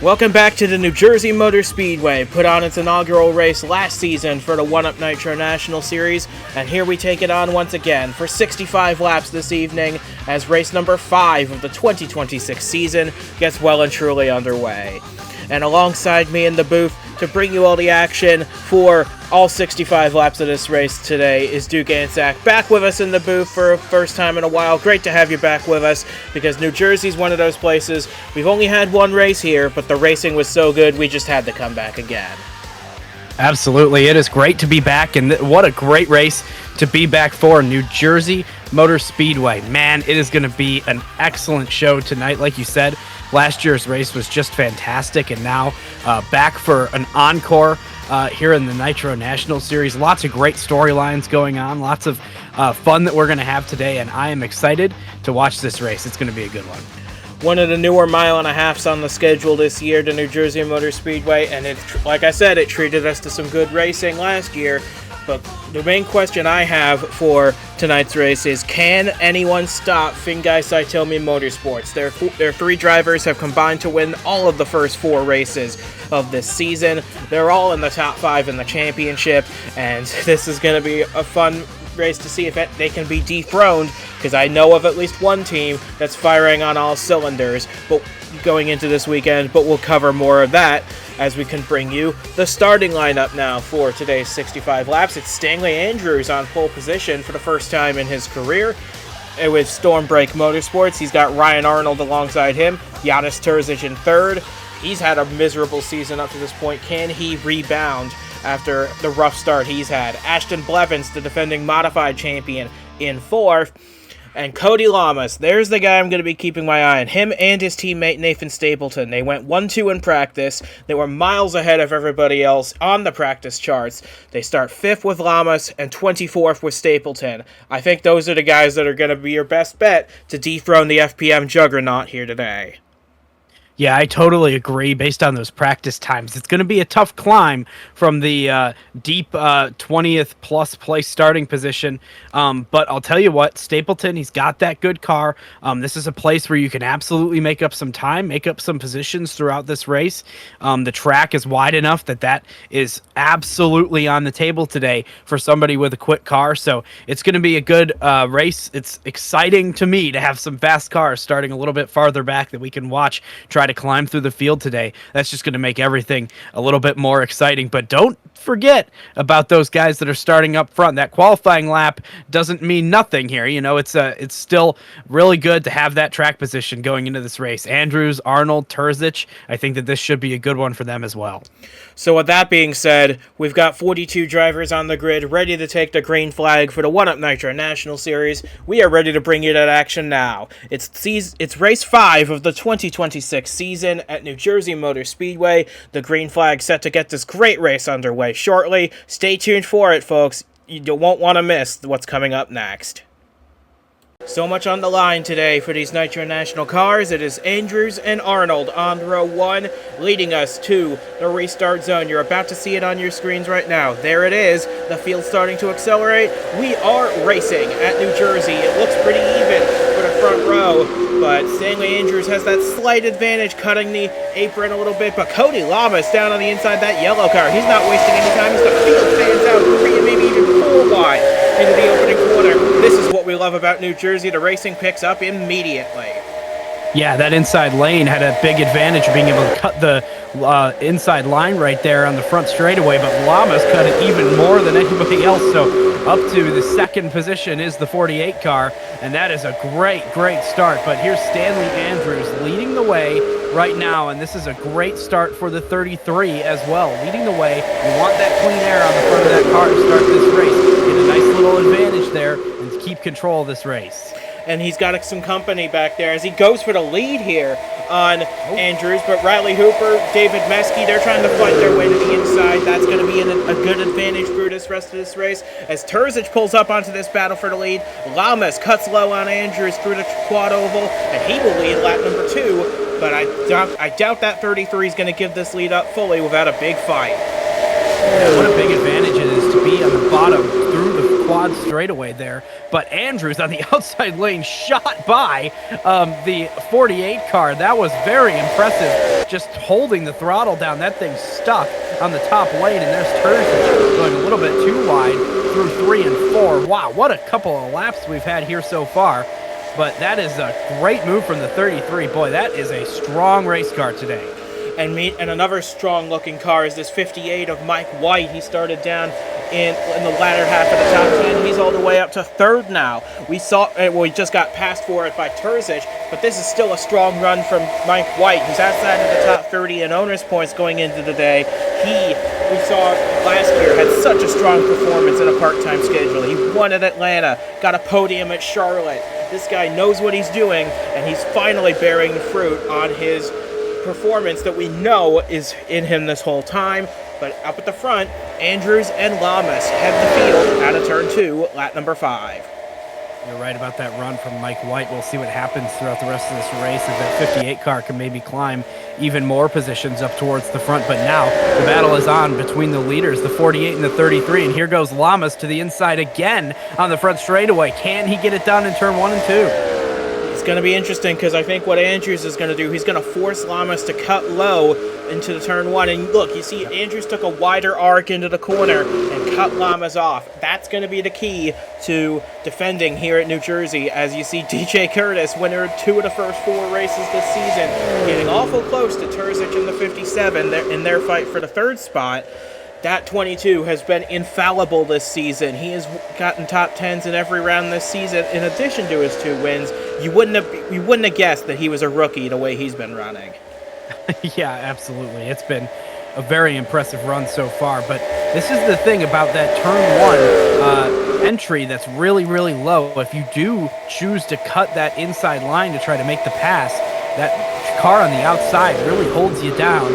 Welcome back to the New Jersey Motor Speedway, put on its inaugural race last season for the 1UP Nitro National Series, and here we take it on once again for 65 laps this evening as race number 5 of the 2026 season gets well and truly underway. And alongside me in the booth to bring you all the action for all 65 laps of this race today is Duke Ansack, back with us in the booth for a first time in a while. Great to have you back with us, because New Jersey's one of those places, we've only had one race here, but the racing was so good we just had to come back again. Absolutely, it is great to be back, and what a great race to be back for, New Jersey Motor Speedway. Man, it is going to be an excellent show tonight. Like you said, last year's race was just fantastic, and now back for an encore here in the Nitro National Series. Lots of great storylines going on, lots of fun that we're going to have today, and I am excited to watch this race. It's going to be a good one. One of the newer mile-and-a-halfs on the schedule this year, the New Jersey Motor Speedway, and like I said, it treated us to some good racing last year. But the main question I have for tonight's race is, can anyone stop Finguy-Psytomi Motorsports? Their 3 drivers have combined to win all of the first 4 races of this season. They're all in the top 5 in the championship, and this is going to be a fun race to see if they can be dethroned, because I know of at least one team that's firing on all cylinders but going into this weekend, but we'll cover more of that as we can bring you the starting lineup now for today's 65 laps. It's Stanley Andrews on pole position for the first time in his career with Stormbreak Motorsports. He's got Ryan Arnold alongside him, Yanis Terzic in third. He's had a miserable season up to this point. Can he rebound after the rough start he's had? Ashton Blevins, the defending modified champion, in fourth. And Cody Lamas, there's the guy I'm going to be keeping my eye on. Him and his teammate Nathan Stapleton. They went 1-2 in practice. They were miles ahead of everybody else on the practice charts. They start 5th with Lamas and 24th with Stapleton. I think those are the guys that are going to be your best bet to dethrone the FPM juggernaut here today. Yeah, I totally agree. Based on those practice times, it's going to be a tough climb from the deep 20th plus place starting position. But I'll tell you what, Stapleton, he's got that good car. This is a place where you can absolutely make up some time, make up some positions throughout this race. The track is wide enough that is absolutely on the table today for somebody with a quick car. So it's going to be a good race. It's exciting to me to have some fast cars starting a little bit farther back that we can watch try to climb through the field today. That's just going to make everything a little bit more exciting. But don't forget about those guys that are starting up front. That qualifying lap doesn't mean nothing here. You know, it's still really good to have that track position going into this race. Andrews, Arnold, Terzic, I think that this should be a good one for them as well. So with that being said, we've got 42 drivers on the grid ready to take the green flag for the 1UP Nitro National Series. We are ready to bring you that action now. It's race 5 of the 2026 season at New Jersey Motor Speedway. The green flag set to get this great race underway shortly. Stay tuned for it, folks. You won't want to miss what's coming up next. So much on the line today for these Nitro National cars. It is Andrews and Arnold on row 1, leading us to the restart zone. You're about to see it on your screens right now. There it is. The field's starting to accelerate. We are racing at New Jersey. It looks pretty even for the front row, but Stanley Andrews has that slight advantage, cutting the apron a little bit. But Cody Lamas down on the inside that yellow car. He's not wasting any time as the field fans out 3 maybe even 4 wide into the opening corner. This is what we love about New Jersey. The racing picks up immediately. Yeah, that inside lane had a big advantage of being able to cut the inside line right there on the front straightaway, but Lamas cut it even more than anybody else. So up to the second position is the 48 car, and that is a great start. But here's Stanley Andrews leading the way right now, and this is a great start for the 33 as well. Leading the way, you want that clean air on the front of that car to start this race. Get a nice little advantage there and keep control of this race. And he's got some company back there as he goes for the lead here on Andrews. But Riley Hooper, David Meskey, they're trying to fight their way to the inside. That's going to be a good advantage through this rest of this race. As Terzic pulls up onto this battle for the lead, Lamas cuts low on Andrews through the quad oval, and he will lead lap number 2. But I doubt that 33 is going to give this lead up fully without a big fight. Yeah, what a big advantage it is to be on the bottom through the quad straightaway there. But Andrews on the outside lane shot by the 48 car. That was very impressive, just holding the throttle down. That thing stuck on the top lane, and there's Terzic going a little bit too wide through 3 and 4. Wow, what a couple of laps we've had here so far. But that is a great move from the 33. Boy, that is a strong race car today. And another strong-looking car is this 58 of Mike White. He started down in the latter half of the top 10. He's all the way up to third now. We just got passed for it by Terzic, but this is still a strong run from Mike White, who's outside of the top 30 in owners points going into the day. We saw last year, had such a strong performance in a part-time schedule. He won at Atlanta, got a podium at Charlotte. This guy knows what he's doing, and he's finally bearing fruit on his performance that we know is in him this whole time. But up at the front, Andrews and Lamas head the field out of turn 2, lap number 5. You're right about that run from Mike White. We'll see what happens throughout the rest of this race, if that 58 car can maybe climb even more positions up towards the front. But now the battle is on between the leaders, the 48 and the 33, and here goes Lamas to the inside again on the front straightaway. Can he get it done in turn 1 and 2? It's going to be interesting because I think what Andrews is going to do, he's going to force Lamas to cut low into the turn 1. And look, you see Andrews took a wider arc into the corner and cut Lamas off. That's going to be the key to defending here at New Jersey, as you see DJ Curtis, winner of 2 of the first 4 races this season, getting awful close to Terzic in the 57 in their fight for the 3rd spot. That 22 has been infallible this season. He has gotten top 10s in every round this season, in addition to his 2 wins. You wouldn't have guessed that he was a rookie the way he's been running. Yeah, absolutely. It's been a very impressive run so far. But this is the thing about that turn 1 entry that's really, really low. If you do choose to cut that inside line to try to make the pass, that car on the outside really holds you down.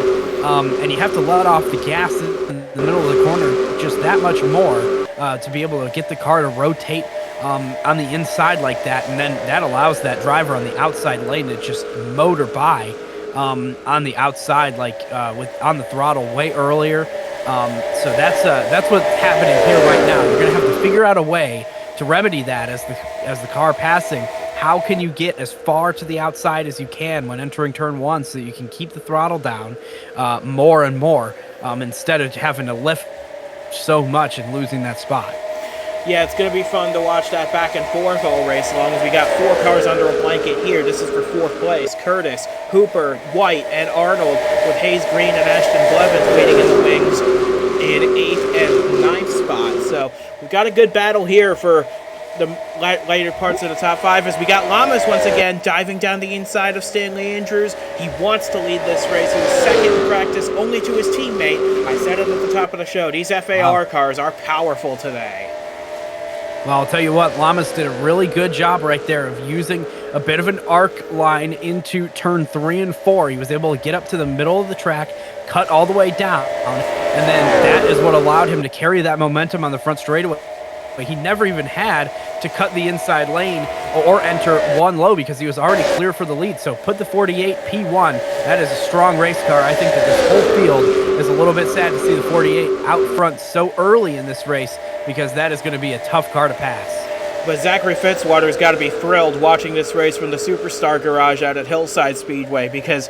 And you have to let off the gas in the middle of the corner just that much more to be able to get the car to rotate on the inside like that, and then that allows that driver on the outside lane to just motor by on the outside, like on the throttle way earlier. So that's what's happening here right now. You're gonna have to figure out a way to remedy that as the car passing. How can you get as far to the outside as you can when entering turn 1 so that you can keep the throttle down more and more instead of having to lift so much and losing that spot? Yeah, it's going to be fun to watch that back and forth all race, as long as we got 4 cars under a blanket here. This is for 4th place. Curtis, Hooper, White, and Arnold, with Hayes Green and Ashton Blevins waiting in the wings in 8th and 9th spots. So we've got a good battle here for the later parts of the top 5, as we got Lamas once again diving down the inside of Stanley Andrews. He wants to lead this race. He was second in practice only to his teammate. I said it at the top of the show. These FAR cars are powerful today. Well, I'll tell you what, Lamas did a really good job right there of using a bit of an arc line into turn 3 and 4. He was able to get up to the middle of the track, cut all the way down, and then that is what allowed him to carry that momentum on the front straightaway. He never even had to cut the inside lane or enter 1 low because he was already clear for the lead. So put the 48 P1. That is a strong race car. I think that this whole field is a little bit sad to see the 48 out front so early in this race, because that is going to be a tough car to pass. But Zachary Fitzwater's got to be thrilled watching this race from the Superstar Garage out at Hillside Speedway, because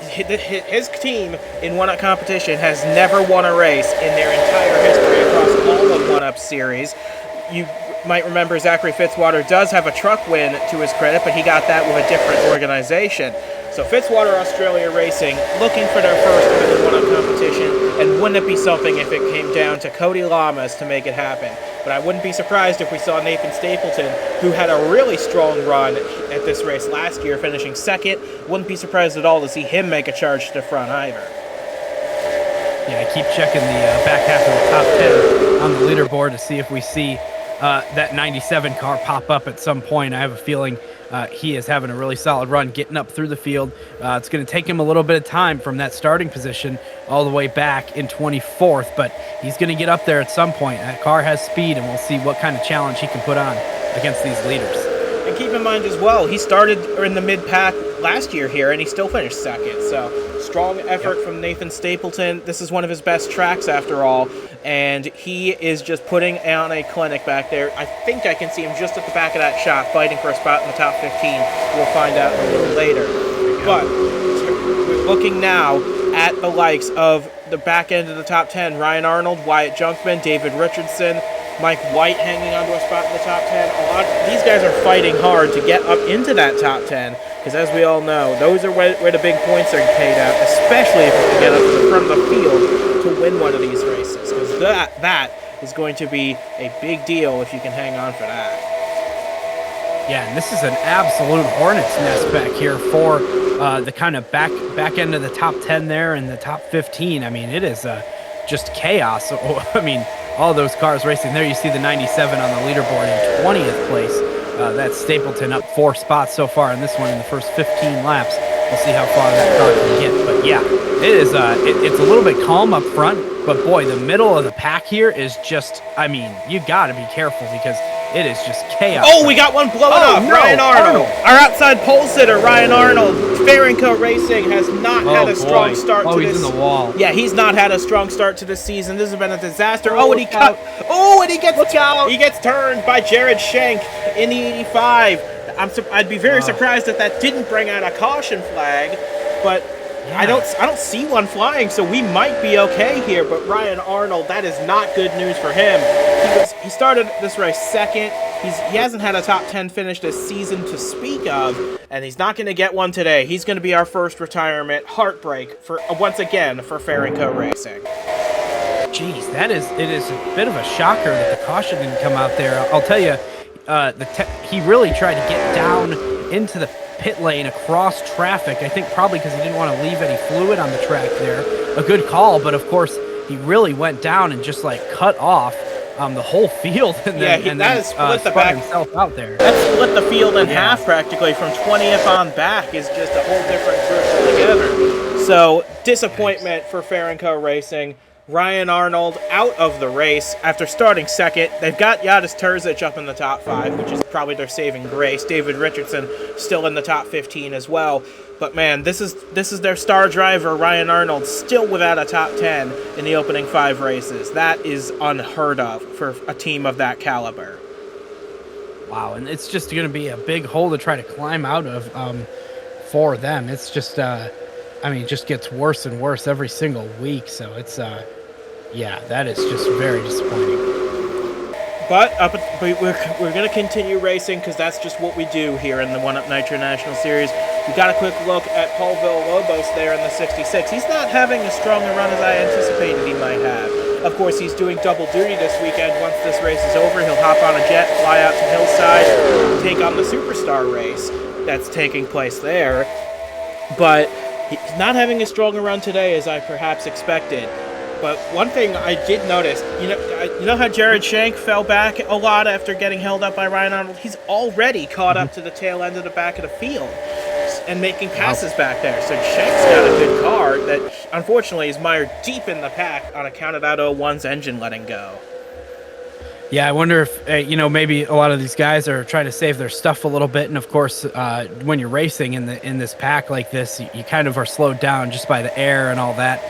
his team in one-up competition has never won a race in their entire history across all of one-up series. You might remember Zachary Fitzwater does have a truck win to his credit, but he got that with a different organization. So Fitzwater Australia Racing looking for their first win in one-up competition, and wouldn't it be something if it came down to Cody Lamas to make it happen? But I wouldn't be surprised if we saw Nathan Stapleton, who had a really strong run at this race last year, finishing second. Wouldn't be surprised at all to see him make a charge to the front either. Yeah, I keep checking the back half of the top 10 on the leaderboard to see if we see that 97 car pop up at some point. I have a feeling he is having a really solid run getting up through the field. It's going to take him a little bit of time from that starting position all the way back in 24th, but he's going to get up there at some point. That car has speed, and we'll see what kind of challenge he can put on against these leaders. And keep in mind as well, he started in the mid-pack last year here, and he still finished second. So strong effort from Nathan Stapleton. This is one of his best tracks after all, and he is just putting on a clinic back there. I think I can see him just at the back of that shop fighting for a spot in the top 15. We'll find out a little later. But we're looking now at the likes of the back end of the top 10. Ryan Arnold, Wyatt Junkman, David Richardson, Mike White hanging onto a spot in the top 10. These guys are fighting hard to get up into that top 10, because as we all know, those are where the big points are paid out, especially if you can get up to the front of the field to win one of these races, because that is going to be a big deal if you can hang on for that. Yeah, and this is an absolute hornet's nest back here for the kind of back end of the top 10 there and the top 15. I mean, it is just chaos. I mean, all those cars racing there. You see the 97 on the leaderboard in 20th place. That's Stapleton up 4 spots so far in this one in the first 15 laps. We'll see how far that car can get. But yeah, it is. It's a little bit calm up front, but boy, the middle of the pack here is just. I mean, you got to be careful because it is just chaos. Oh, we got one blowing up. No, Ryan Arnold. Our outside pole sitter, Ryan Arnold. Fair&Co Racing has not had a strong start to this. Oh, he's in the wall. Yeah, he's not had a strong start to this season. This has been a disaster. Oh, and he cut. Oh, and he gets turned by Jared Schenk in the 85. I'd be very surprised if that didn't bring out a caution flag, but yeah. I don't see one flying, so we might be okay here. But Ryan Arnold, that is not good news for him. He started this race second. He hasn't had a top 10 finish this season to speak of, and he's not going to get one today. He's going to be our first retirement. Heartbreak for once again for Fair&Co Racing. Jeez, it is a bit of a shocker that the caution didn't come out there. I'll tell you, he really tried to get down into the pit lane across traffic. I think probably because he didn't want to leave any fluid on the track there. A good call, but of course he really went down and just like cut off the whole field and then split the back himself out there. That split the field in half practically from 20th on back is just a whole different group altogether. So disappointment for Fair&Co Racing. Ryan Arnold out of the race after starting second. They've got Yadis Terzic up in the top 5, which is probably their saving grace. David Richardson still in the top 15 as well. But man, this is their star driver, Ryan Arnold, still without a top 10 in the opening 5 races. That is unheard of for a team of that caliber. Wow, and it's just going to be a big hole to try to climb out of for them. It's just, it just gets worse and worse every single week. So it's, yeah, that is just very disappointing. But we're going to continue racing because that's just what we do here in the 1UP Nitro National Series. We got a quick look at Paul Villalobos there in the 66. He's not having as strong a run as I anticipated he might have. Of course, he's doing double duty this weekend. Once this race is over, he'll hop on a jet, fly out to Hillside, and take on the Superstar race that's taking place there. But he's not having as strong a run today as I perhaps expected. But one thing I did notice, you know how Jared Schenk fell back a lot after getting held up by Ryan Arnold? He's already caught up to the tail end of the back of the field and making passes back there. So Schenk's got a good car that unfortunately is mired deep in the pack on account of that 01's engine letting go. Yeah, I wonder if, maybe a lot of these guys are trying to save their stuff a little bit. And, of course, when you're racing in this pack like this, you kind of are slowed down just by the air and all that,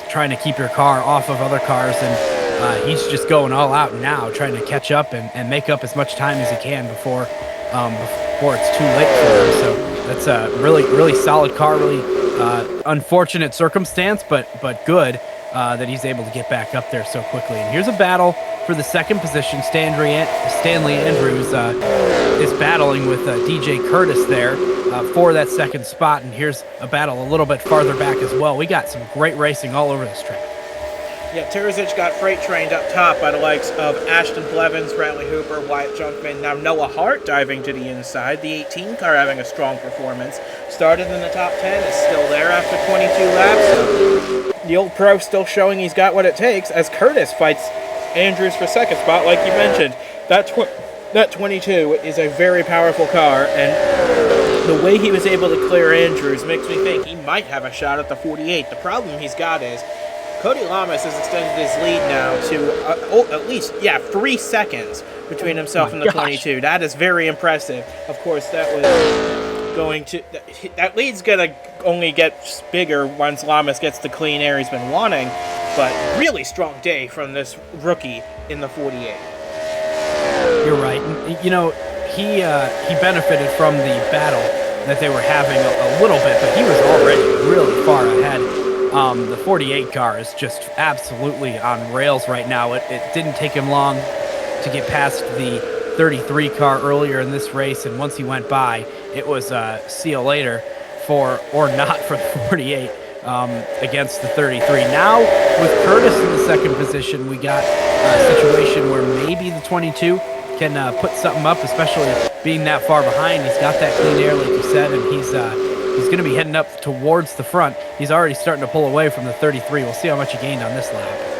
trying to keep your car off of other cars. And he's just going all out now, trying to catch up and make up as much time as he can before it's too late for him. So that's a really, really solid car, really unfortunate circumstance, but good that he's able to get back up there so quickly. And here's a battle for the second position. Stanley Andrews is battling with DJ Curtis there for that second spot. And here's a battle a little bit farther back as well. We got some great racing all over this track. Yeah, Terzic got freight trained up top by the likes of Ashton Blevins, Bradley Hooper, Wyatt Junkman. Now Noah Hart diving to the inside. The 18 car having a strong performance. Started in the top 10, is still there after 22 laps. The old pro still showing he's got what it takes as Curtis fights Andrews for second spot, like you mentioned. That 22 is a very powerful car, and the way he was able to clear Andrews makes me think he might have a shot at the 48. The problem he's got is Cody Lamas has extended his lead now to at least 3 seconds between himself and the 22. That is very impressive. Of course, that going to that lead's gonna only get bigger once Lamas gets the clean air he's been wanting. But really strong day from this rookie in the 48. You're right. You know, he benefited from the battle that they were having a little bit, but he was already really far ahead. The 48 car is just absolutely on rails right now. It didn't take him long to get past the 33 car earlier in this race, and once he went by, it was see you later for not for the 48 against the 33. Now, with Curtis in the second position, we got a situation where maybe the 22 can put something up, especially being that far behind. He's got that clean air, like you said, and he's going to be heading up towards the front. He's already starting to pull away from the 33. We'll see how much he gained on this lap.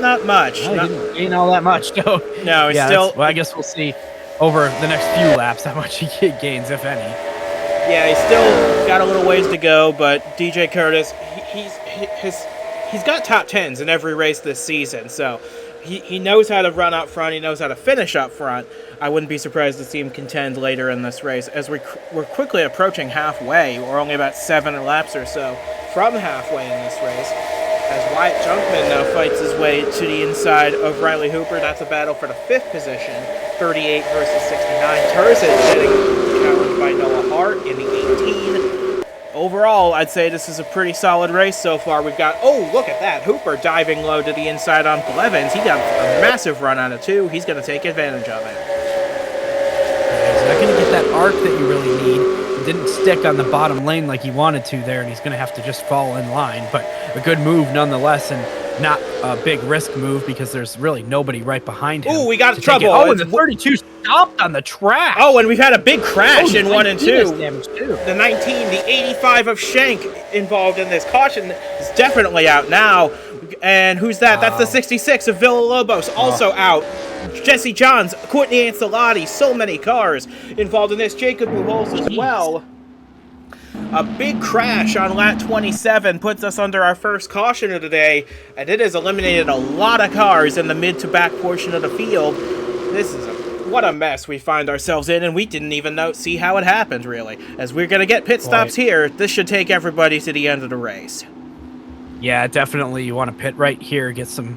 Not much. He didn't gain all that much, though. No, he's still... Well, I guess we'll see over the next few laps how much he gains, if any. Yeah, he's still got a little ways to go, but DJ Curtis, he's got top 10s in every race this season, so he knows how to run up front, he knows how to finish up front. I wouldn't be surprised to see him contend later in this race. As we're quickly approaching halfway, we're only about 7 laps or so from halfway in this race, as Wyatt Junkman now fights his way to the inside of Riley Hooper. That's a battle for the 5th position, 38 versus 69. Tursis getting challenged by Noah Hart in the 18. Overall, I'd say this is a pretty solid race so far. We've got, oh, look at that. Hooper diving low to the inside on Blevins. He got a massive run out of 2. He's going to take advantage of it. He's not going to get that arc that you really need. He didn't stick on the bottom lane like he wanted to there, and he's going to have to just fall in line. But a good move nonetheless, and not a big risk move because there's really nobody right behind him. Ooh, we got trouble. Oh, and the 32 stopped on the track. Oh, and we've had a big crash in 1 and 2. Too. The 19, the 85 of Schenk involved in this. Caution is definitely out now. And who's that? That's the 66 of Villalobos, also out. Jesse Johns, Courtney Ancelotti, so many cars involved in this. Jacob Pujols as well. A big crash on lap 27 puts us under our first caution of the day, and it has eliminated a lot of cars in the mid to back portion of the field. This is what a mess we find ourselves in, and we didn't even see how it happened, really. As we're going to get pit stops here, this should take everybody to the end of the race. Yeah, definitely. You want to pit right here, get some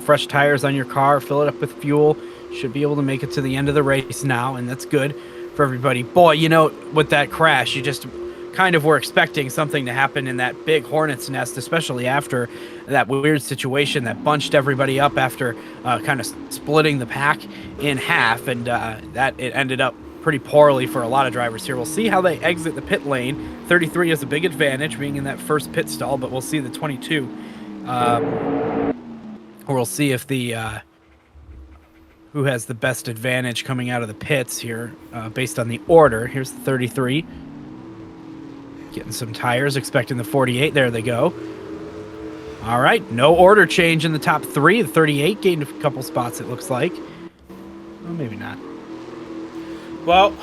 fresh tires on your car, fill it up with fuel. Should be able to make it to the end of the race now, and that's good for everybody. Boy, you know, with that crash, you just kind of were expecting something to happen in that big hornet's nest, especially after that weird situation that bunched everybody up after kind of splitting the pack in half, and that it ended up pretty poorly for a lot of drivers here. We'll see how they exit the pit lane. 33 has a big advantage being in that first pit stall, but we'll see the 22. We'll see if the who has the best advantage coming out of the pits here based on the order. Here's the 33. Getting some tires, expecting the 48. There they go. All right, no order change in the top 3. The 38 gained a couple spots, it looks like. Well, maybe not. Well,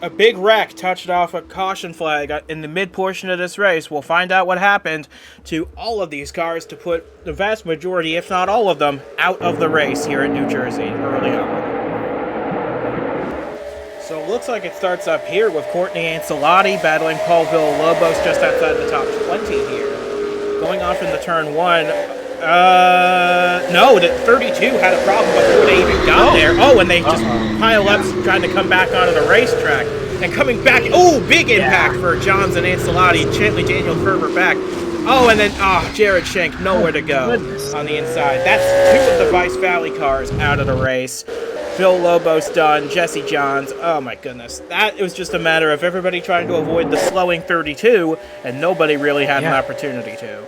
a big wreck touched off a caution flag in the mid portion of this race. We'll find out what happened to all of these cars to put the vast majority, if not all of them, out of the race here in New Jersey early on. So it looks like it starts up here with Courtney Ancelotti battling Paul Villalobos just outside the top 20 here. Going off into turn 1. No, the 32 had a problem before they even got there. Oh, and they just pile up trying to come back onto the racetrack. And coming back, oh, big impact for Johns and Ancelotti. Chantley Daniel Ferber back. Oh, and then, Jared Schenk, nowhere to go on the inside. That's 2 of the Vice Valley cars out of the race. Phil Lobos done, Jesse Johns. Oh my goodness. It was just a matter of everybody trying to avoid the slowing 32, and nobody really had an opportunity to.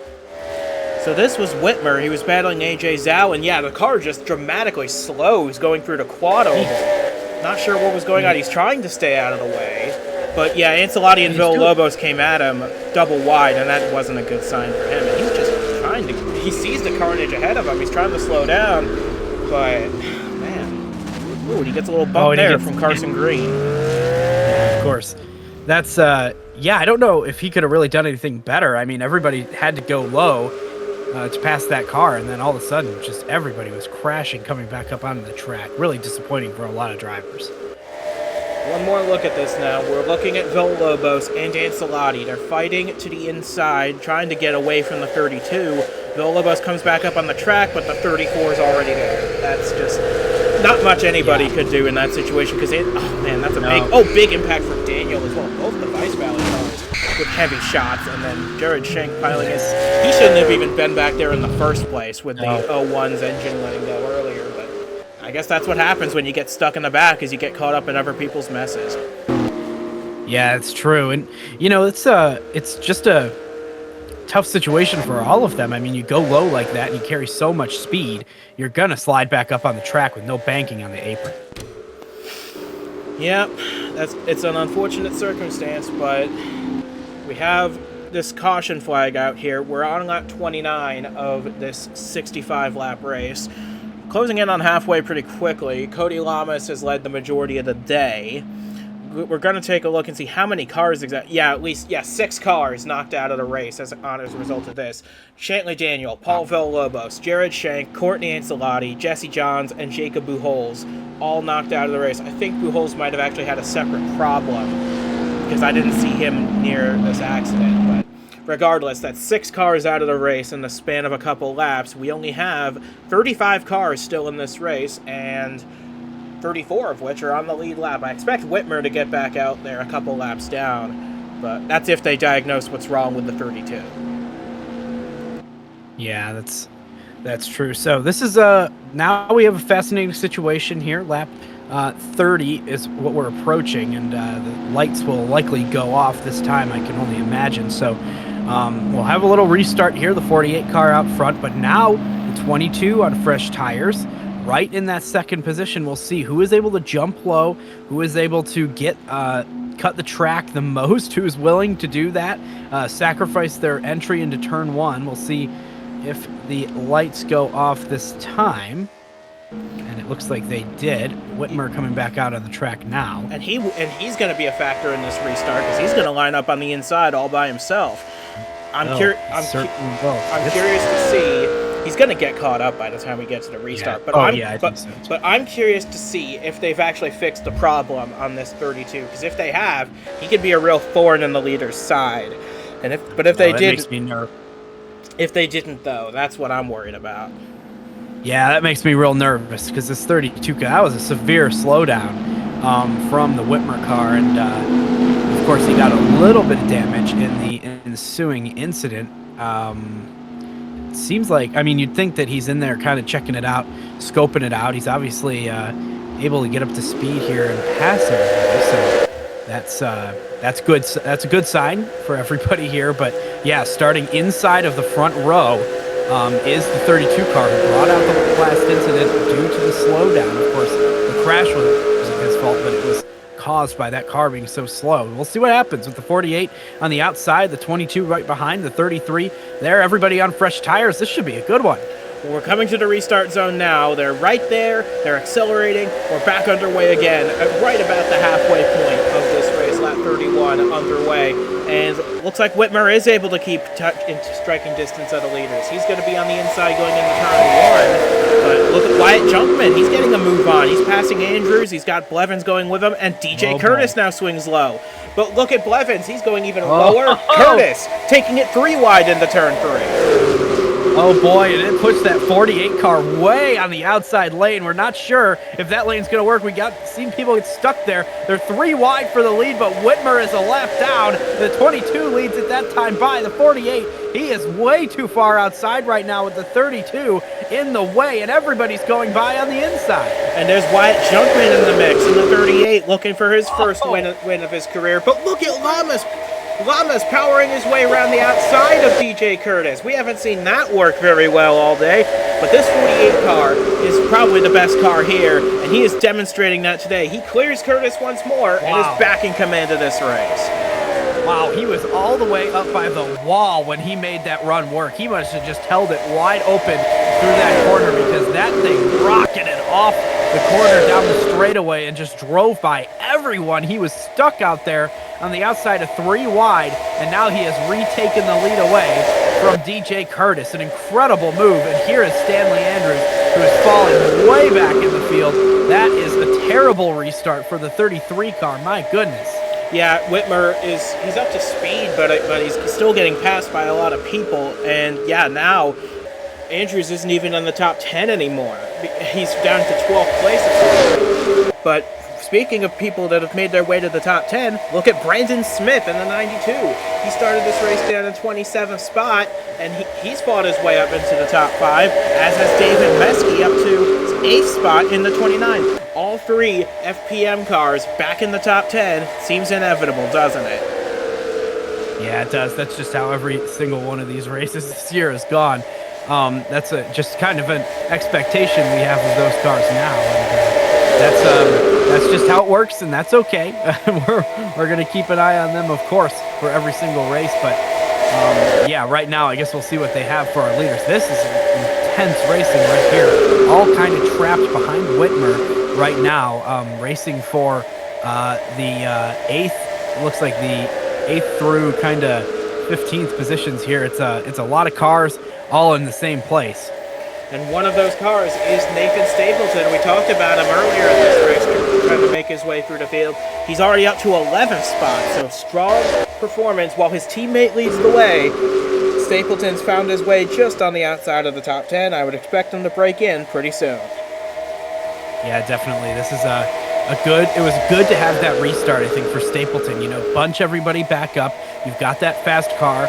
So this was Whitmer. He was battling AJ Zhao, and the car just dramatically slows going through the quad oval. Not sure what was going on. He's trying to stay out of the way. But Ancelotti and Villalobos came at him double wide, and that wasn't a good sign for him. And he's just trying to... He sees the carnage ahead of him. He's trying to slow down, but... Ooh, he gets a little bump there from Carson Green. Yeah, of course. That's, I don't know if he could have really done anything better. I mean, everybody had to go low to pass that car, and then all of a sudden, just everybody was crashing coming back up onto the track. Really disappointing for a lot of drivers. One more look at this now. We're looking at Villalobos and Ancelotti. They're fighting to the inside, trying to get away from the 32. Villalobos comes back up on the track, but the 34 is already there. That's just not much anybody could do in that situation because oh man, that's a big impact from Daniel as well. Both the Vice Valley cars with heavy shots, and then Jared Schenk piling in. He shouldn't have even been back there in the first place with the 01's engine letting go earlier, but I guess that's what happens when you get stuck in the back, is you get caught up in other people's messes. Yeah, it's true. And, you know, it's just a tough situation for all of them. I mean, you go low like that and you carry so much speed, you're going to slide back up on the track with no banking on the apron. Yep, it's an unfortunate circumstance, but we have this caution flag out here. We're on lap 29 of this 65-lap race. Closing in on halfway pretty quickly. Cody Lamas has led the majority of the day. We're going to take a look and see how many cars exactly. Yeah, at least 6 cars knocked out of the race as a result of this. Shantley Daniel, Paul Villalobos, Jared Schenk, Courtney Ancelotti, Jesse Johns, and Jacob Buchholz all knocked out of the race. I think Buchholz might have actually had a separate problem because I didn't see him near this accident, but regardless, that's 6 cars out of the race in the span of a couple laps. We only have 35 cars still in this race, and 34 of which are on the lead lap. I expect Whitmer to get back out there a couple laps down, but that's if they diagnose what's wrong with the 32. Yeah, that's true. So this is now we have a fascinating situation here. Lap 30 is what we're approaching, and the lights will likely go off this time, I can only imagine. So we'll have a little restart here, the 48 car out front, but now the 22 on fresh tires. Right in that second position, we'll see who is able to jump low, who is able to get cut the track the most, who is willing to do that, sacrifice their entry into turn 1. We'll see if the lights go off this time. And it looks like they did. Whitmer coming back out of the track now. And he's going to be a factor in this restart because he's going to line up on the inside all by himself. I'm curious to see. He's going to get caught up by the time we get to the restart. Yeah. But I'm curious to see if they've actually fixed the problem on this 32. Because if they have, he could be a real thorn in the leader's side. And if they did, makes me nervous. If they didn't, though, that's what I'm worried about. Yeah, that makes me real nervous because this 32 car, that was a severe slowdown from the Whitmer car, and of course he got a little bit of damage in the ensuing incident. It seems like, I mean, you'd think that he's in there kind of checking it out, scoping it out. He's obviously able to get up to speed here and pass everybody, so that's good. That's a good sign for everybody here. But yeah, starting inside of the front row is the 32 car who brought out the last incident due to the slowdown. Of course, the crash wasn't his fault, but it was caused by that car being so slow. We'll see what happens with the 48 on the outside, the 22 right behind, the 33 there, everybody on fresh tires. This should be a good one. Well, we're coming to the restart zone now. They're right there. They're accelerating. We're back underway again, right about the halfway point of this race, lap 31 underway. And looks like Whitmer is able to keep in striking distance of the leaders. He's going to be on the inside going into turn 1. But look at Wyatt Junkman. He's getting a move on. He's passing Andrews. He's got Blevins going with him. And DJ Curtis now swings low. But look at Blevins. He's going even lower. Curtis taking it 3 wide into turn 3. Oh boy, and it puts that 48 car way on the outside lane. We're not sure if that lane's going to work. We seen people get stuck there. They're 3 wide for the lead, but Whitmer is a lap down. The 22 leads at that time by the 48. He is way too far outside right now with the 32 in the way, and everybody's going by on the inside. And there's Wyatt Junkman in the mix in the 38, looking for his first win of his career. But look at Lamas. Lamas powering his way around the outside of DJ Curtis. We haven't seen that work very well all day, but this 48 car is probably the best car here, and he is demonstrating that today. He clears Curtis once more and is back in command of this race. Wow, he was all the way up by the wall when he made that run work. He must have just held it wide open through that corner because that thing rocketed off the corner down the straightaway and just drove by everyone. He was stuck out there on the outside of 3 wide, and now he has retaken the lead away from DJ Curtis. An incredible move, and here is Stanley Andrews, who is falling way back in the field. field. That is a terrible restart for the 33 car. My goodness. Yeah, Whitmer he's up to speed, but he's still getting passed by a lot of people. And yeah, now Andrews isn't even in the top 10 anymore. He's down to 12th place. But speaking of people that have made their way to the top 10, look at Brandon Smith in the 92. He started this race down in 27th spot, and he's fought his way up into the top 5, as has David Meske up to 8th spot in the 29. All 3 FPM cars back in the top 10 seems inevitable, doesn't it? Yeah, it does. That's just how every single one of these races this year has gone. That's just kind of an expectation we have of those cars now. And that's just how it works, and that's okay. we're going to keep an eye on them, of course, for every single race. But yeah, right now, I guess we'll see what they have for our leaders. This is intense racing right here. All kind of trapped behind Whitmer right now, racing for the 8th, looks like the 8th through kind of 15th positions here. It's a lot of cars all in the same place. And one of those cars is Nathan Stapleton. We talked about him earlier in this race, trying to make his way through the field. He's already up to 11th spot, so strong performance while his teammate leads the way. Stapleton's found his way just on the outside of the top 10. I would expect him to break in pretty soon. Yeah, definitely. This is it was good to have that restart, I think, for Stapleton. You know, bunch everybody back up. You've got that fast car.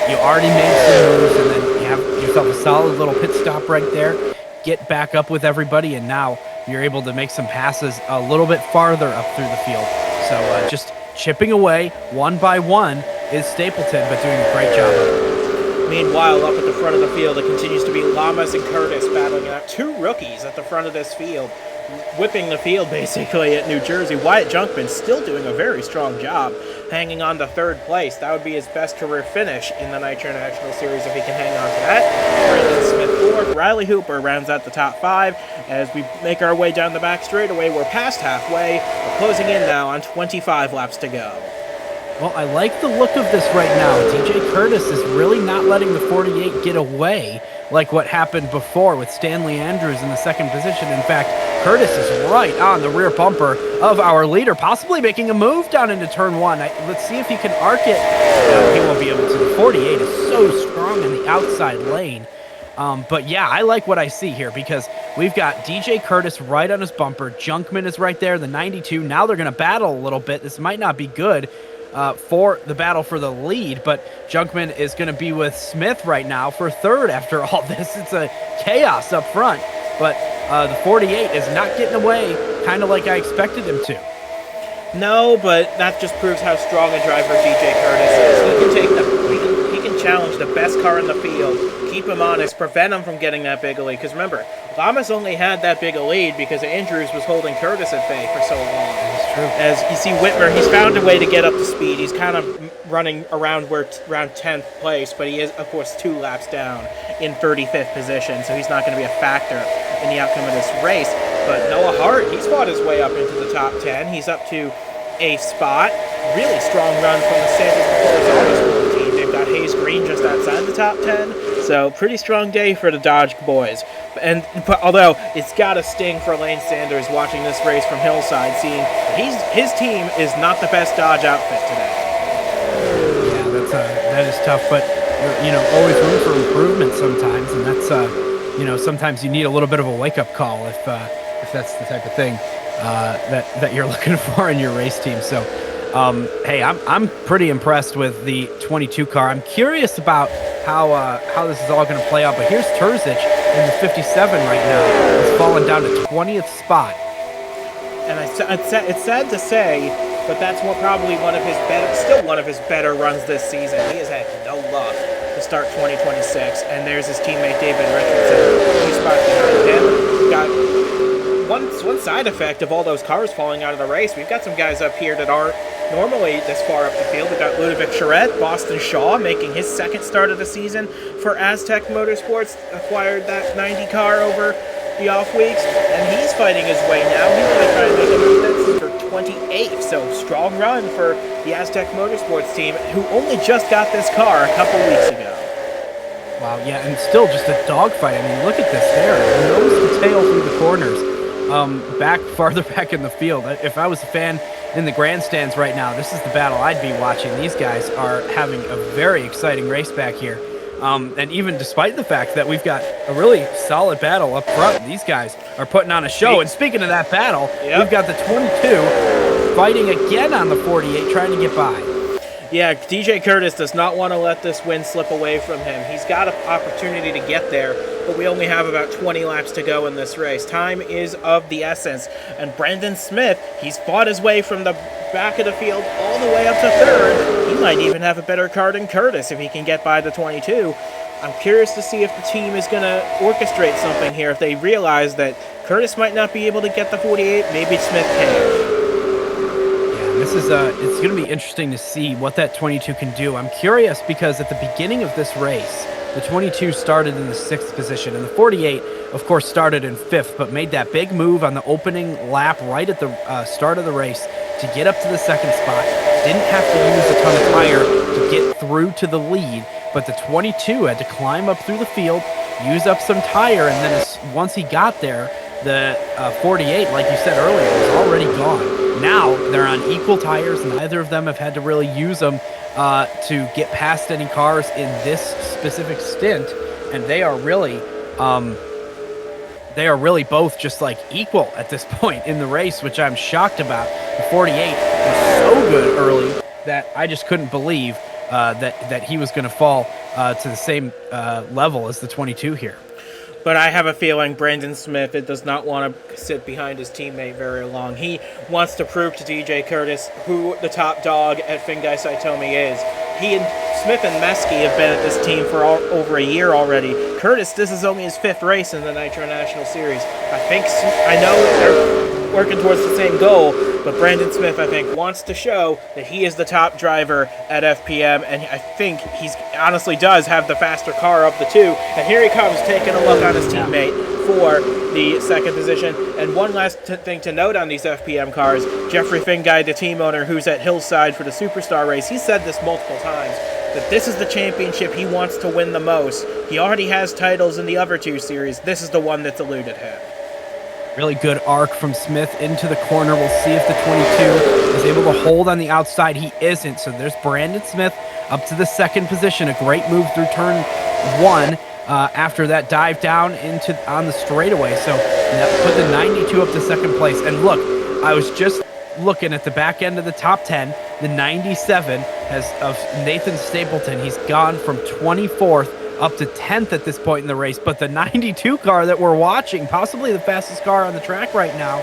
You already made some moves, and then you have yourself a solid little pit stop right there. Get back up with everybody, and now you're able to make some passes a little bit farther up through the field. So just chipping away one by one is Stapleton, but doing a great job of it. Meanwhile, up at the front of the field, it continues to be Lamas and Curtis battling out. 2 rookies at the front of this field, whipping the field basically at New Jersey. Wyatt Junkman still doing a very strong job, hanging on to 3rd place. That would be his best career finish in the Nitro National Series if he can hang on to that. Brandon Smith 4th. Riley Hooper rounds out the top 5. As we make our way down the back straightaway, we're past halfway. We're closing in now on 25 laps to go. Well, I like the look of this right now. DJ Curtis is really not letting the 48 get away like what happened before with Stanley Andrews in the 2nd position. In fact, Curtis is right on the rear bumper of our leader, possibly making a move down into turn 1. Let's see if he can arc it. No, he won't be able to. The 48 is so strong in the outside lane. But yeah, I like what I see here because we've got DJ Curtis right on his bumper. Junkman is right there, the 92. Now they're going to battle a little bit. This might not be good for the battle for the lead, but Junkman is going to be with Smith right now for 3rd after all this. It's a chaos up front, but the 48 is not getting away kind of like I expected him to. No, but that just proves how strong a driver DJ Curtis is. He can challenge the best car in the field, keep him honest, prevent him from getting that big a lead. Because remember, Lamas only had that big a lead because Andrews was holding Curtis at bay for so long. That's true. As you see Whitmer, he's found a way to get up to speed. He's kind of running around 10th place, but he is, of course, 2 laps down in 35th position, so he's not going to be a factor in the outcome of this race. But Noah Hart, he's fought his way up into the top 10. He's up to 8th spot. Really strong run from the Sanders Motorsports team. They've got Hayes Green just outside the top 10. So pretty strong day for the Dodge boys. But although it's got to sting for Lane Sanders watching this race from Hillside, seeing his team is not the best Dodge outfit today. Yeah, that is tough, but always room for improvement sometimes, and that's sometimes you need a little bit of a wake-up call if that's the type of thing that you're looking for in your race team. So hey, I'm pretty impressed with the 22 car. I'm curious about how this is all going to play out, but here's Terzic in the 57 right now. He's fallen down to 20th spot. And it's sad to say, but that's probably one of his better runs this season. He has had no luck to start 2026, and there's his teammate David Richardson. He's spots behind him. Got one side effect of all those cars falling out of the race. We've got some guys up here that aren't normally this far up the field. We've got Ludovic Charette, Boston Shaw making his 2nd start of the season for Aztec Motorsports, acquired that 90 car over the off weeks, and he's fighting his way now. He's going to try and make a move for 28th, so strong run for the Aztec Motorsports team, who only just got this car a couple weeks ago. Wow, yeah, and still just a dogfight. I mean, look at this there. Nose to tail through the corners. farther back in the field. If I was a fan in the grandstands right now, this is the battle I'd be watching. These guys are having a very exciting race back here. And even despite the fact that we've got a really solid battle up front, these guys are putting on a show. And speaking of that battle, we've got the 22 fighting again on the 48, trying to get by. Yeah, DJ Curtis does not want to let this win slip away from him. He's got an opportunity to get there, but we only have about 20 laps to go in this race. Time is of the essence. And Brandon Smith, he's fought his way from the back of the field all the way up to third. He might even have a better car than Curtis if he can get by the 22. I'm curious to see if the team is going to orchestrate something here. If they realize that Curtis might not be able to get the 48, maybe Smith can. This is it's going to be interesting to see what that 22 can do. I'm curious because at the beginning of this race, the 22 started in the 6th position, and the 48, of course, started in 5th, but made that big move on the opening lap right at the start of the race to get up to the 2nd spot. Didn't have to use a ton of tire to get through to the lead, but the 22 had to climb up through the field, use up some tire, and then once he got there, the 48, like you said earlier, was already gone. Now they're on equal tires. Neither of them have had to really use them to get past any cars in this specific stint, and they are really both just like equal at this point in the race, which I'm shocked about. The 48 was so good early that I just couldn't believe that he was going to fall to the same level as the 22 here. But I have a feeling Brandon Smith does not want to sit behind his teammate very long. He wants to prove to DJ Curtis who the top dog at Finguy-Psytomi is. He and Smith and Meski have been at this team for over a year already. Curtis, this is only his 5th race in the Nitro National Series. I know they're working towards the same goal, but Brandon Smith, I think, wants to show that he is the top driver at FPM, and I think he honestly does have the faster car of the two. And here he comes, taking a look on his teammate for the 2nd position. And one last thing to note on these FPM cars, Jeffrey Finguy, the team owner who's at Hillside for the Superstar race, he said this multiple times, that this is the championship he wants to win the most. He already has titles in the other 2 series. This is the one that's eluded him. Really good arc from Smith into the corner. We'll see if the 22 is able to hold on the outside. He isn't. So there's Brandon Smith up to the 2nd position. A great move through turn 1 after that dive down on the straightaway. So that put the 92 up to 2nd place. And look, I was just looking at the back end of the top 10. The 97 of Nathan Stapleton. He's gone from 24th up to 10th at this point in the race, but the 92 car that we're watching, possibly the fastest car on the track right now,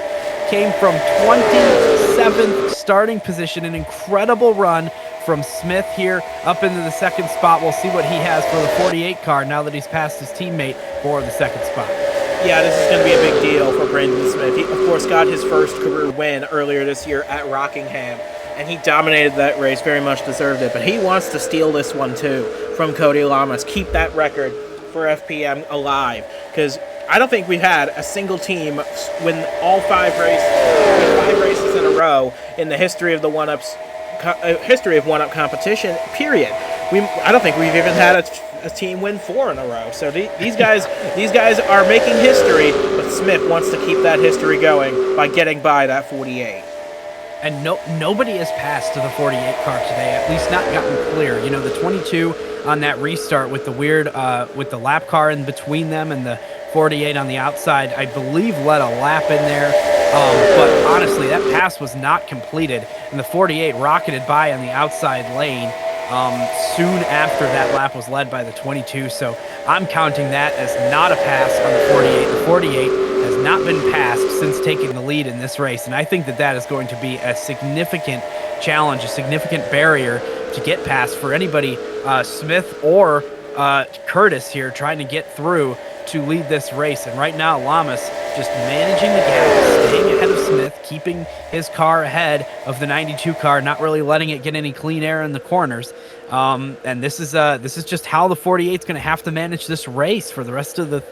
came from 27th starting position. An incredible run from Smith here up into the 2nd spot. We'll see what he has for the 48 car now that he's passed his teammate for the 2nd spot. Yeah, this is going to be a big deal for Brandon Smith. He, of course, got his first career win earlier this year at Rockingham, and he dominated that race, very much deserved it. But he wants to steal this one, too, from Cody Lamas. Keep that record for FPM alive, because I don't think we've had a single team win all 5 races in a row in the history of the one-up competition, period. I don't think we've even had a team win 4 in a row. So these guys are making history, but Smith wants to keep that history going by getting by that 48. And nobody has passed to the 48 car today, at least not gotten clear. You know, the 22 on that restart with the weird, with the lap car in between them and the 48 on the outside, I believe led a lap in there. But honestly, that pass was not completed, and the 48 rocketed by on the outside lane soon after that lap was led by the 22. So I'm counting that as not a pass on the 48. The 48 has not been passed since taking the lead in this race, and I think that is going to be a significant challenge, a significant barrier to get past for anybody, Smith or Curtis here, trying to get through to lead this race. And right now, Lamas just managing the gap, staying ahead of Smith, keeping his car ahead of the 92 car, not really letting it get any clean air in the corners. And this is just how the 48 is going to have to manage this race for the rest of the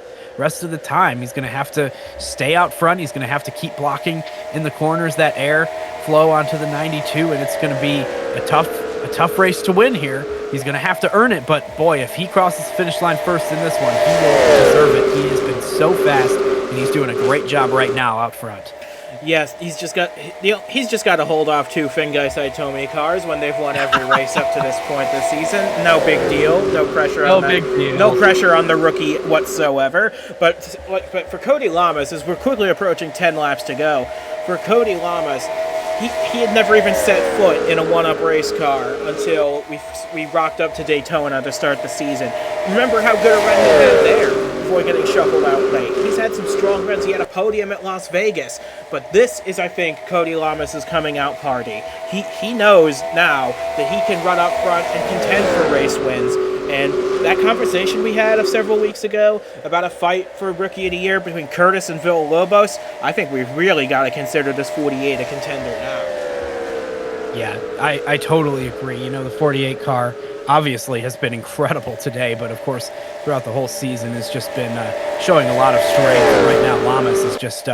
time. He's going to have to stay out front. He's going to have to keep blocking in the corners that air flow onto the 92, and it's going to be a tough race to win here. He's going to have to earn it, but boy, if he crosses the finish line first in this one, he will deserve it. He has been so fast and he's doing a great job right now out front. Yes, he's just got to hold off two Finguy-Psytomi cars when they've won every race up to this point this season. No big deal. No pressure on that. No pressure on the rookie whatsoever. But for Cody Lamas, as we're quickly approaching 10 laps to go, for Cody Lamas, he had never even set foot in a one-up race car until we rocked up to Daytona to start the season. Remember how good a run he had there before getting shuffled out late. He's had some strong runs. He had a podium at Las Vegas. But this is, I think, Cody Lamas' coming out party. He knows now that he can run up front and contend for race wins. And that conversation we had several weeks ago about a fight for Rookie of the Year between Curtis and Villalobos, I think we've really got to consider this 48 a contender now. Yeah, I totally agree. You know, the 48 car obviously has been incredible today, but of course throughout the whole season has just been showing a lot of strength. And right now Lamas is just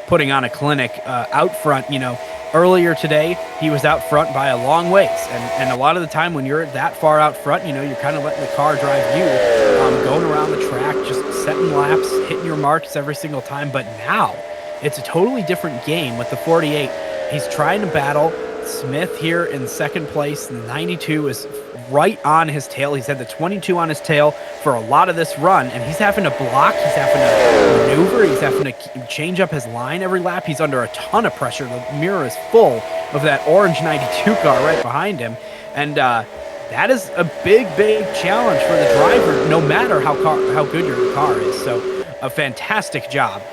putting on a clinic out front. You know, earlier today he was out front by a long ways, and a lot of the time when you're that far out front, you know, you're kind of letting the car drive you, going around the track, just setting laps, hitting your marks every single time. But now it's a totally different game with the 48. He's trying to battle Smith here in second place. The 92 is right on his tail. He's had the 22 on his tail for a lot of this run, and he's having to block, he's having to maneuver, he's having to change up his line every lap. He's under a ton of pressure. The mirror is full of that orange 92 car right behind him, and that is a big challenge for the driver, no matter how good your car is. So a fantastic job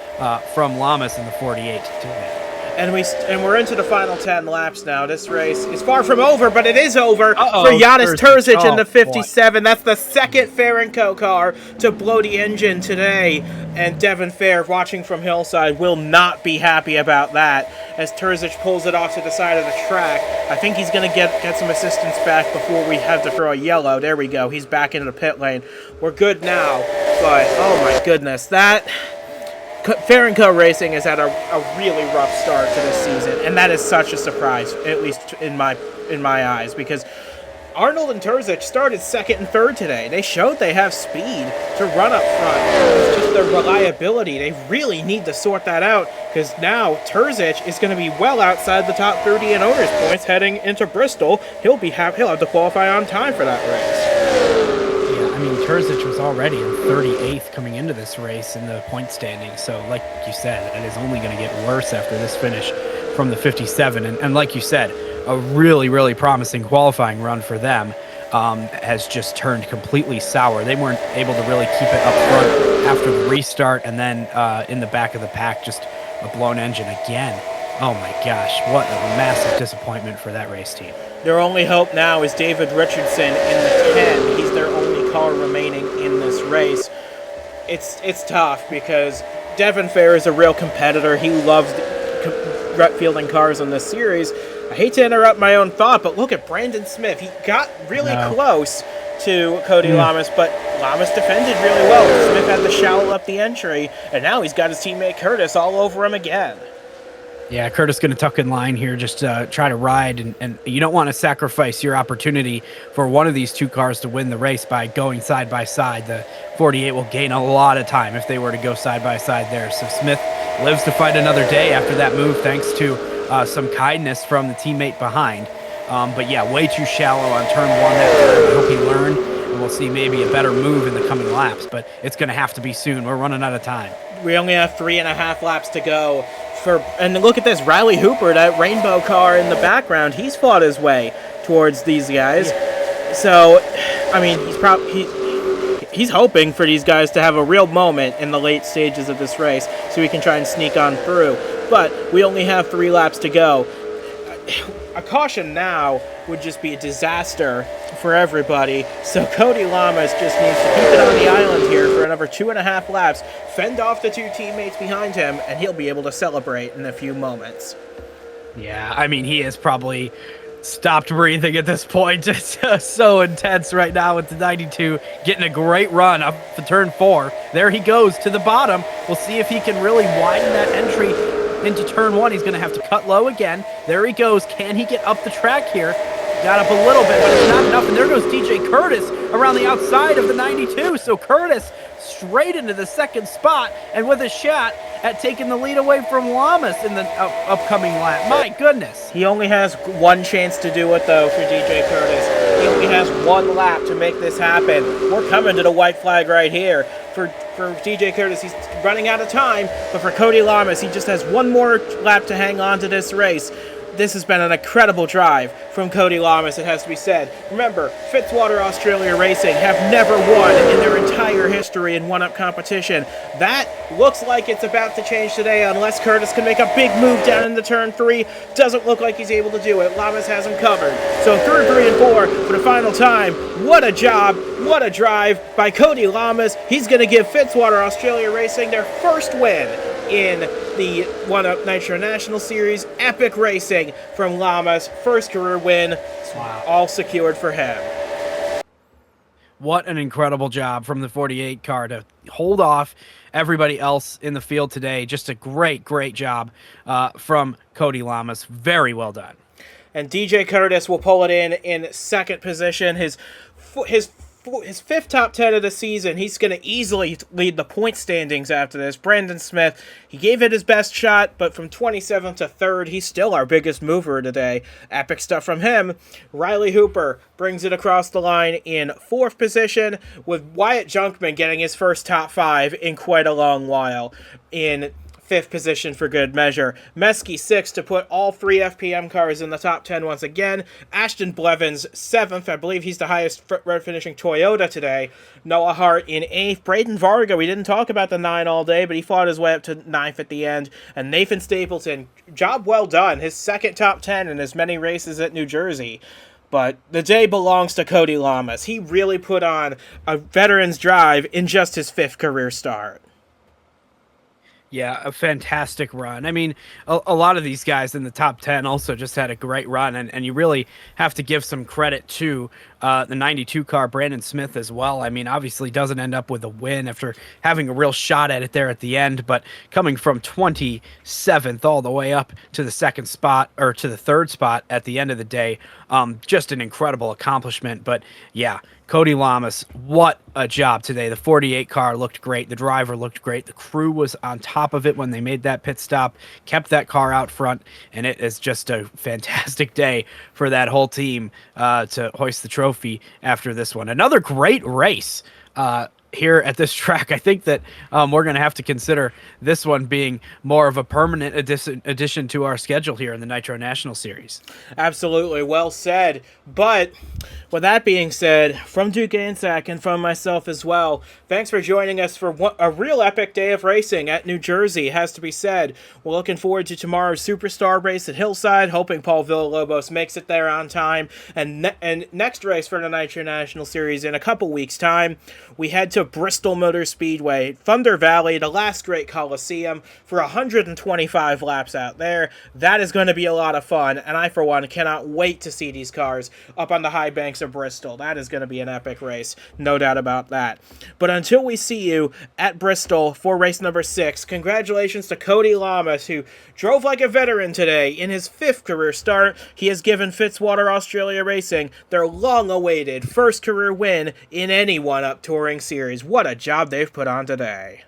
from Lamas in the 48 today. And we're into the final 10 laps now. This race is far from over, but it is over for Janis Terzic in the 57. Boy. That's the second Ferenco car to blow the engine today. And Devin Fair, watching from Hillside, will not be happy about that as Terzic pulls it off to the side of the track. I think he's going to get some assistance back before we have to throw a yellow. There we go. He's back into the pit lane. We're good now, but oh my goodness, that... Ferenco Racing has had a really rough start to this season, and that is such a surprise, at least in my eyes, because Arnold and Terzic started second and third today. They showed they have speed to run up front. It's just their reliability. They really need to sort that out, because now Terzic is going to be well outside the top 30 in owners points heading into Bristol. He'll have to qualify on time for that race. I mean, Terzic was already in 38th coming into this race in the point standing. So, like you said, it is only going to get worse after this finish from the 57. And like you said, a really promising qualifying run for them has just turned completely sour. They weren't able to really keep it up front after the restart, and then in the back of the pack, just a blown engine again. Oh my gosh, what a massive disappointment for that race team. Their only hope now is David Richardson in the 10. He's their only car remaining in this race. It's tough because Devin Fair is a real competitor. He loves fielding cars in this series. I hate to interrupt my own thought, but look at Brandon Smith. He got really close to Cody Lamas, but Lamas defended really well. Smith had to shallow up the entry, and now he's got his teammate Curtis all over him again. Yeah, Curtis going to tuck in line here, just try to ride, and you don't want to sacrifice your opportunity for one of these two cars to win the race by going side by side. The 48 will gain a lot of time if they were to go side by side there. So Smith lives to fight another day after that move, thanks to some kindness from the teammate behind. But yeah, way too shallow on turn one that time. I hope he learned, and we'll see maybe a better move in the coming laps, but it's going to have to be soon. We're running out of time. We only have 3.5 laps to go. And look at this, Riley Hooper, that rainbow car in the background, he's fought his way towards these guys. Yeah. So, I mean, he's hoping for these guys to have a real moment in the late stages of this race so he can try and sneak on through. But we only have 3 laps to go. A caution now would just be a disaster for everybody. So Cody Lamas just needs to keep it on the island here for another 2.5 laps, fend off the 2 teammates behind him, and he'll be able to celebrate in a few moments. Yeah, I mean, he has probably stopped breathing at this point. It's so intense right now with the 92 getting a great run up to turn 4. There he goes to the bottom. We'll see if he can really widen that entry into turn 1. He's going to have to cut low again. There he goes. Can he get up the track here? Got up a little bit, but it's not enough. And there goes DJ Curtis around the outside of the 92. So Curtis straight into the second spot and with a shot at taking the lead away from Lamas in the upcoming lap. My goodness. He only has one chance to do it, though, for DJ Curtis. He only has one lap to make this happen. We're coming to the white flag right here. For DJ Curtis, he's running out of time, but for Cody Lamas, he just has one more lap to hang on to this race. This has been an incredible drive from Cody Lamas, it has to be said. Remember, Fitzwater Australia Racing have never won in their entire history in one-up competition. That looks like it's about to change today unless Curtis can make a big move down into turn 3. Doesn't look like he's able to do it. Lamas has him covered. So through 3 and 4 for the final time. What a job, what a drive by Cody Lamas. He's going to give Fitzwater Australia Racing their first win in the 1-Up Nitro National Series. Epic racing from Lamas. First career win. Wow. All secured for him. What an incredible job from the 48 car to hold off everybody else in the field today. Just a great, great job from Cody Lamas. Very well done. And DJ Curtis will pull it in second position. His fifth top 10 of the season. He's going to easily lead the point standings after this. Brandon Smith, he gave it his best shot, but from 27th to 3rd, he's still our biggest mover today. Epic stuff from him. Riley Hooper brings it across the line in 4th position, with Wyatt Junkman getting his first top 5 in quite a long while in 5th position for good measure. Meske 6th to put all 3 FPM cars in the top 10 once again. Ashton Blevins 7th. I believe he's the highest road finishing Toyota today. Noah Hart in 8th. Braden Varga, we didn't talk about the 9 all day, but he fought his way up to 9th at the end. And Nathan Stapleton, job well done. His second top 10 in as many races at New Jersey. But the day belongs to Cody Lamas. He really put on a veteran's drive in just his 5th career start. Yeah, a fantastic run. I mean, a lot of these guys in the top 10 also just had a great run, and you really have to give some credit to the 92 car, Brandon Smith, as well. I mean, obviously doesn't end up with a win after having a real shot at it there at the end, but coming from 27th all the way up to the 2nd spot, or to the 3rd spot at the end of the day, just an incredible accomplishment. But yeah, Cody Lamas, what a job today. The 48 car looked great. The driver looked great. The crew was on top of it when they made that pit stop, kept that car out front, and it is just a fantastic day for that whole team to hoist the trophy after this one. Another great race here at this track. I think that we're going to have to consider this one being more of a permanent addition to our schedule here in the Nitro National Series. Absolutely, well said. But with that being said, from Duke Ansack and from myself as well, thanks for joining us for a real epic day of racing at New Jersey, has to be said. We're looking forward to tomorrow's Superstar race at Hillside, hoping Paul Villalobos makes it there on time. And next race for the Nitro National Series in a couple weeks' time, we head to Bristol Motor Speedway, Thunder Valley, the last great Coliseum, for 125 laps out there. That is going to be a lot of fun, and I, for one, cannot wait to see these cars up on the high banks of Bristol. That is going to be an epic race, no doubt about that. But until we see you at Bristol for race number 6, congratulations to Cody Lamas, who drove like a veteran today in his 5th career start. He has given Fitzwater Australia Racing their long-awaited first career win in any one-up touring series. What a job they've put on today.